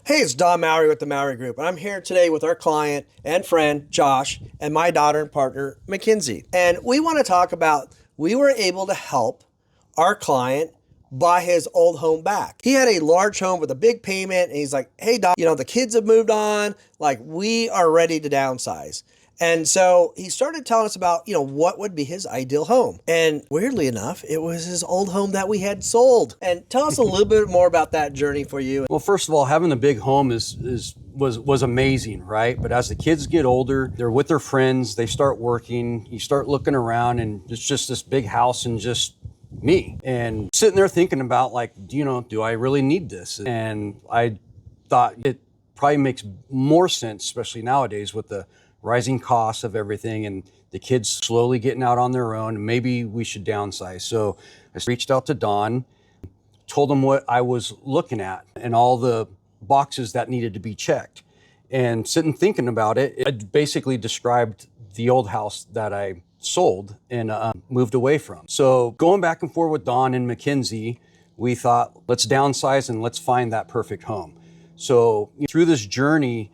Hey, it's Don Mowry with the Mowry Group, and I'm here today with our client and friend, Josh, and my daughter and partner, Mackenzie. And we want to talk about we were able to help our client buy his old home back. He had a large home with a big payment, and he's like, hey, Doc, the kids have moved on. Like, we are ready to downsize. And so he started telling us about, what would be his ideal home. And weirdly enough, it was his old home that we had sold. And tell us a little bit more about that journey for you. Well, first of all, having a big home was amazing, right? But as the kids get older, they're with their friends, they start working, you start looking around, and it's just this big house and just me. And sitting there thinking about, like, do I really need this? And I thought it probably makes more sense, especially nowadays with the rising costs of everything and the kids slowly getting out on their own. Maybe we should downsize. So I reached out to Don, told him what I was looking at and all the boxes that needed to be checked. And sitting thinking about it, I basically described the old house that I sold and moved away from. So going back and forth with Don and Mackenzie, we thought, let's downsize and let's find that perfect home. So through this journey,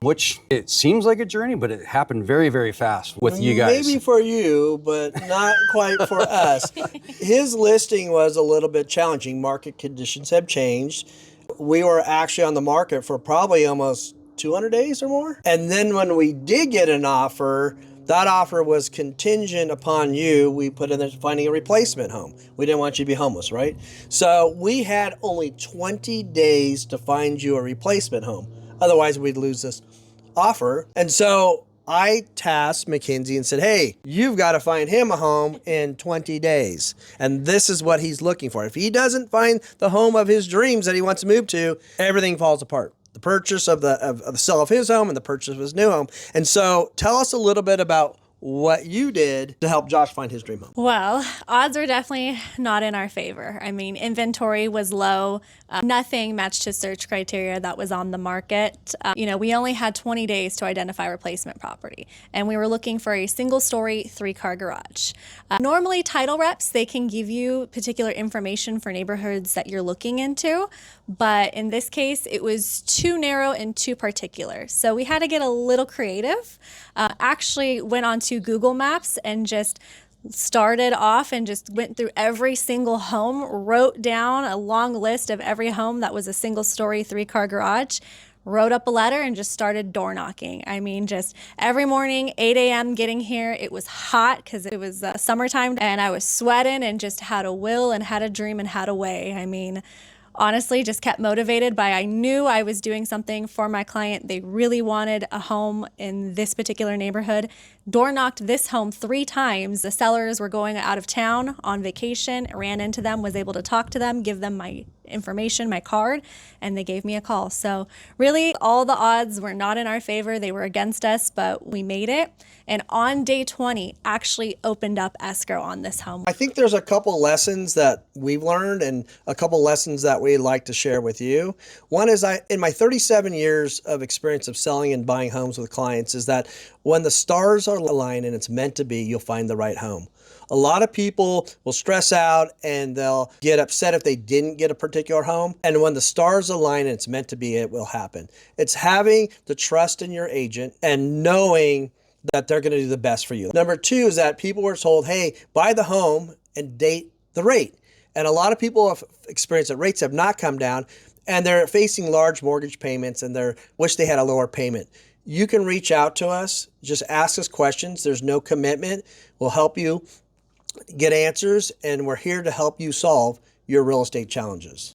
which it seems like a journey, but it happened very, very fast with you guys. Maybe for you, but not quite for us. His listing was a little bit challenging. Market conditions have changed. We were actually on the market for probably almost 200 days or more. And then when we did get an offer, that offer was contingent upon we put in there finding a replacement home. We didn't want you to be homeless, right? So we had only 20 days to find you a replacement home. Otherwise, we'd lose this offer. And so I tasked Mackenzie and said, hey, you've got to find him a home in 20 days. And this is what he's looking for. If he doesn't find the home of his dreams that he wants to move to, everything falls apart. The purchase of the sale of his home and the purchase of his new home. And so tell us a little bit about what you did to help Josh find his dream home. Well, odds were definitely not in our favor. I mean, inventory was low. Nothing matched his search criteria that was on the market. We only had 20 days to identify replacement property, and we were looking for a single-story, 3-car garage. Normally, title reps, they can give you particular information for neighborhoods that you're looking into, but in this case, it was too narrow and too particular. So we had to get a little creative. Actually went on to Google Maps and just started off and just went through every single home, wrote down a long list of every home that was a single story 3-car garage, wrote up a letter and just started door knocking. I mean, just every morning, 8 a.m. getting here. It was hot because it was summertime, and I was sweating and just had a will and had a dream and had a way. I mean, honestly, just kept motivated by I knew I was doing something for my client. They really wanted a home in this particular neighborhood. Door knocked this home 3 times. The sellers were going out of town on vacation, ran into them, was able to talk to them, give them my information, my card, and they gave me a call. So really, all the odds were not in our favor. They were against us, but we made it. And on day 20, actually opened up escrow on this home. I think there's a couple lessons that we've learned and a couple lessons that we'd like to share with you. One is in my 37 years of experience of selling and buying homes with clients is that when the stars are aligned and it's meant to be, you'll find the right home. A lot of people will stress out and they'll get upset if they didn't get a particular home. And when the stars align and it's meant to be, it will happen. It's having the trust in your agent and knowing that they're going to do the best for you. Number 2 is that people were told, hey, buy the home and date the rate. And a lot of people have experienced that rates have not come down and they're facing large mortgage payments and they wish they had a lower payment. You can reach out to us, just ask us questions. There's no commitment. We'll help you get answers, and we're here to help you solve your real estate challenges.